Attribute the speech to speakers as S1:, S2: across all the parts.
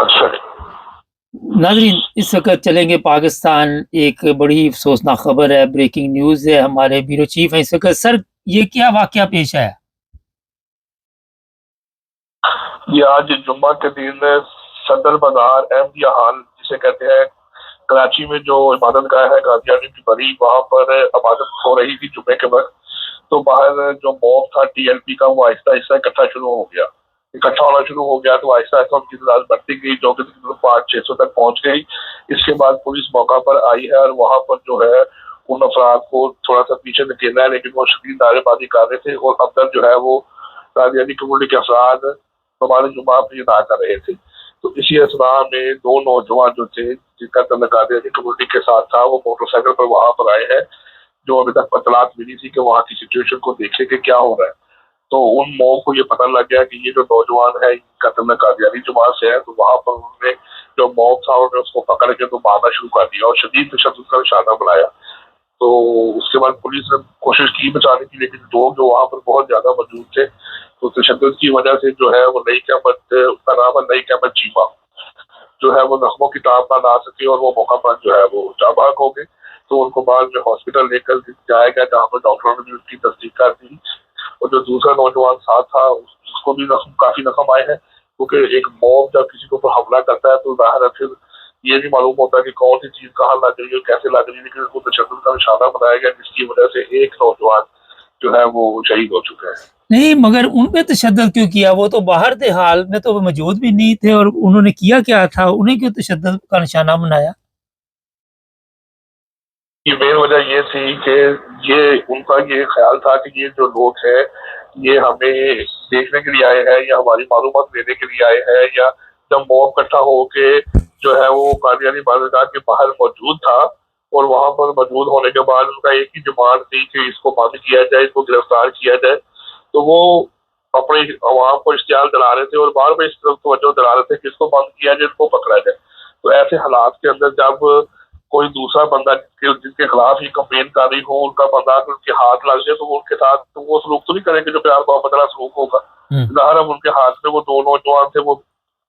S1: اچھا
S2: ناظرین، اس وقت چلیں گے پاکستان، ایک بڑی افسوسناک خبر ہے، بریکنگ نیوز ہے، ہمارے بیورو چیف ہیں اس وقت۔ سر، یہ کیا واقعہ پیش آیا؟
S1: یہ آج جمعہ کے دن صدر بازار احمدیہ ہال جسے کہتے ہیں کراچی میں جو عبادت گاہ ہے قادیانی کی بڑی، وہاں پر عبادت ہو رہی تھی جمعے کے وقت، تو باہر جو موب تھا ٹی ایل پی کا وہ آہستہ آہستہ اکٹھا ہونا شروع ہو گیا، تو آہستہ آہستہ ان کی تعداد بڑھتی گئی جو کہ 500-600 تک پہنچ گئی۔ اس کے بعد پولیس موقع پر آئی ہے اور وہاں پر جو ہے ان افراد کو تھوڑا سا پیچھے دھکیلا ہے، لیکن وہ شدید نعرے بازی کر رہے تھے اور اندر جو ہے وہ قادیانی کمیونٹی کے افراد ہمارے جمعہ پہ ادا کر رہے تھے۔ تو اسی اثناء میں دو نوجوان جو تھے جن کا تعلق قادیانی کمیونٹی کے ساتھ تھا، وہ موٹر سائیکل پر وہاں پر آئے ہیں، جو ابھی تک اطلاعات ملی تھی کہ وہاں کی سچویشن کو دیکھے کہ کیا ہو رہا ہے۔ تو ان موب کو یہ پتہ لگ گیا کہ یہ جو نوجوان ہے ان کا تعلق قادیانی جماعت سے ہے، تو وہاں پر انہوں نے جو موب تھا انہوں نے اس کو پکڑ کے تو مارنا شروع کر دیا اور شدید تشدد کا نشانہ بنایا۔ تو اس کے بعد پولیس نے کوشش کی بچانے کی، لیکن لوگ جو وہاں پر بہت زیادہ موجود تھے، تو تشدد کی وجہ سے جو ہے وہ نئی قیمت، اس کا نام ہے نئی قیمت چیفا، جو ہے وہ زخموں کی ٹاپ نہ لا سکے اور وہ موقع پر جو ہے وہ جاں بحق ہو گئے۔ تو ان کو بعد میں ہاسپٹل لے کر جایا گیا جہاں پر ڈاکٹروں نے بھی اس کی تصدیق کر دی، اور جو دوسرا نوجوان ساتھ تھا اس کو بھی کافی زخم آئے ہیں، کیونکہ ایک موب جب کسی کے اوپر حملہ کرتا ہے تو ظاہر ہے پھر یہ بھی معلوم ہوتا ہے کہ کون سی چیز کہاں لگ رہی ہے کیسے لگ رہی ہے، لیکن اس کو تشدد کا نشانہ بنایا گیا جس کی وجہ سے ایک نوجوان جو ہے وہ شہید ہو چکا ہے۔
S2: نہیں، مگر ان پہ تشدد کیوں کیا؟ وہ تو باہر تھے، حال میں تو موجود بھی نہیں تھے، اور انہوں نے کیا کیا تھا؟ انہیں کیوں تشدد کا نشانہ بنایا؟
S1: یہ مین وجہ یہ تھی کہ یہ ان کا یہ خیال تھا کہ یہ جو لوگ ہیں یہ ہمیں دیکھنے کے لیے آئے ہیں یا ہماری معلومات لینے کے لیے آئے ہیں، یا جب موب اکٹھا ہو کے جو ہے وہ قادیانی عبادتگاہ کے باہر موجود تھا اور وہاں پر موجود ہونے کے بعد ان کا ایک ہی ڈیمانڈ تھی کہ اس کو بند کیا جائے، اس کو گرفتار کیا جائے، تو وہ اپنے عوام کو اشتعال دلا رہے تھے اور بار بار اس طرف توجہ دلا رہے تھے کہ اس کو بند کیا جائے، اس کو پکڑا جائے۔ تو ایسے حالات کے اندر جب کوئی دوسرا بندہ جن کے خلاف ہی کمپین کر رہی ہو، ان کا بندہ اگر ان کے ہاتھ لگ جائے تو وہ ان کے ساتھ وہ سلوک تو نہیں کریں گے جو پیار محبت والا سلوک ہوگا۔ ظاہر اب ان کے ہاتھ میں وہ دو نوجوان تھے، وہ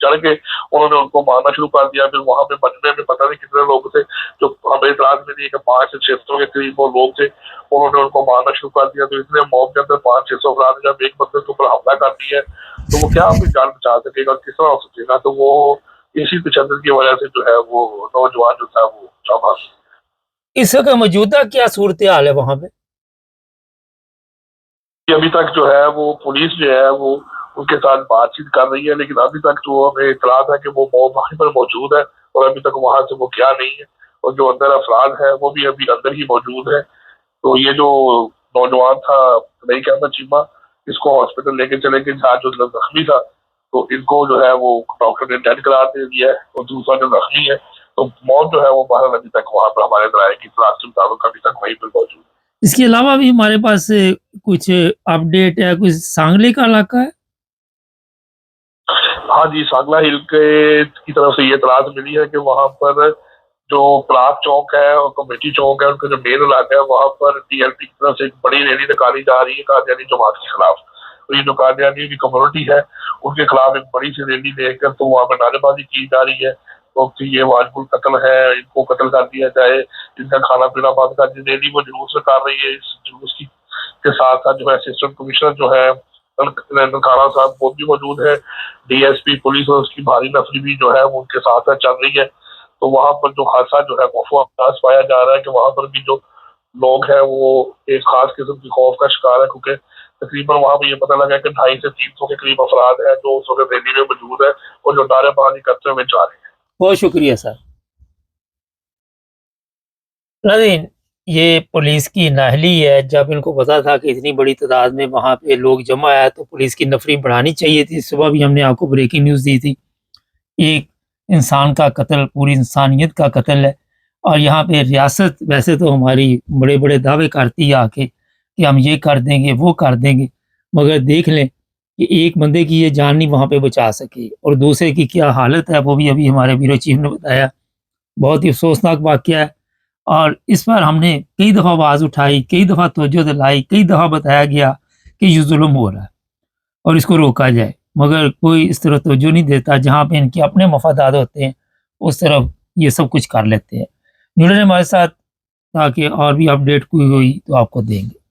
S1: چڑھ کے انہوں نے ان کو مارنا شروع کر دیا۔ پھر وہاں پہ مجمع میں پتہ نہیں کتنے لوگ تھے، جو ہمیں اطلاعات ملی کہ 500-600 کے قریب وہ لوگ تھے، انہوں نے ان کو مارنا شروع کر دیا۔ تو اس لیے موب کے اندر 500-600 افراد جب ایک بندے کے اوپر حملہ کر دیا ہے تو وہ کیا اپنی جان بچا سکے گا، کس طرح ہو سکے گا؟ تو وہ اسی تشدد کی وجہ سے جو ہے وہ نوجوان جو تھا وہ چوبا۔
S2: اس وقت موجودہ کیا صورتحال ہے وہاں پہ؟
S1: ابھی تک جو ہے وہ پولیس جو ہے وہ ان کے ساتھ بات چیت کر رہی ہے، لیکن ابھی تک جو ہمیں اطلاع ہے کہ وہ موب وہیں پر موجود ہے اور ابھی تک وہاں سے وہ کیا نہیں ہے، اور جو اندر افراد ہیں وہ بھی ابھی اندر ہی موجود ہے۔ تو یہ جو نوجوان تھا نئی قیمت چیما، اس کو ہاسپٹل لے کے چلے گئے جہاں جو زخمی تھا، تو ان کو جو ہے وہ ڈاکٹر نے ڈیڈ قرار دے دیا ہے، اور دوسرا جو زخمی ہے تو موت جو ہے وہ بہرحال ابھی تک وہاں پر ہمارے ذرائع کی اطلاعات کے مطابق ابھی تک وہیں پر موجود ہے۔
S2: اس کے علاوہ بھی ہمارے پاس کچھ اپڈیٹ ہے؟ کچھ سانگلے کا علاقہ ہے؟
S1: ہاں جی، سانگلہ ہل کی طرف سے یہ اطلاعات ملی ہے کہ وہاں پر جو پلاس چوک ہے اور کمیٹی چوک ہے، ان کا جو مین علاقہ ہے، وہاں پر ٹی ایل پی کی طرف سے ایک بڑی ریلی نکالی جا رہی ہے قادیانی جماعت کے خلاف۔ اور یہ جو قادیانی کی کمیونٹی ہے ان کے خلاف ایک بڑی سی ریلی لے کر تو وہاں پر نعرے بازی کی جا رہی ہے، تو یہ واجب القتل ہے، ان کو قتل کر دیا جائے، ان کا کھانا پینا بند کر دیا۔ ریلی وہ جلوس نکال رہی ہے، اس جلوس کے ساتھ ساتھ جو ہے اسسٹنٹ کمشنر جو ہے خانہ صاحب وہ بھی موجود ہے، ڈی ایس پی پولیس اور اس کی بھاری نفری بھی جو ہے وہ ان کے ساتھ چل رہی ہے۔ تو وہاں پر جو خاصا جو ہے خوف و انداز پایا جا رہا ہے کہ وہاں پر بھی جو لوگ ہیں وہ ایک خاص قسم کی خوف کا شکار ہے، کیونکہ تقریباً وہاں پہ یہ پتہ لگا کہ 250 سے 300 کے قریب افراد ہیں جو اس وقت ریلی میں موجود ہے اور جو نعرے بازی کرتے ہوئے جا رہے ہیں۔
S2: بہت شکریہ سر۔ ناظرین، یہ پولیس کی نااہلی ہے، جب ان کو پتا تھا کہ اتنی بڑی تعداد میں وہاں پہ لوگ جمع ہے تو پولیس کی نفری بڑھانی چاہیے تھی۔ صبح بھی ہم نے آپ کو بریکنگ نیوز دی تھی، ایک انسان کا قتل پوری انسانیت کا قتل ہے، اور یہاں پہ ریاست ویسے تو ہماری بڑے بڑے دعوے کرتی ہے آ کے کہ ہم یہ کر دیں گے وہ کر دیں گے، مگر دیکھ لیں کہ ایک بندے کی یہ جان نہیں وہاں پہ بچا سکے، اور دوسرے کی کیا حالت ہے وہ بھی ابھی ہمارے بیورو چیف نے بتایا۔ بہت ہی افسوسناک واقعہ ہے، اور اس پر ہم نے کئی دفعہ آواز اٹھائی، کئی دفعہ توجہ دلائی، کئی دفعہ بتایا گیا کہ یہ ظلم ہو رہا ہے اور اس کو روکا جائے۔ مگر کوئی اس طرح توجہ نہیں دیتا. جہاں پہ ان کے اپنے مفادات ہوتے ہیں اس طرف یہ سب کچھ کر لیتے ہیں. جڑے رہیں ہمارے ساتھ تاکہ اور بھی اپڈیٹ کوئی ہوئی تو آپ کو دیں گے.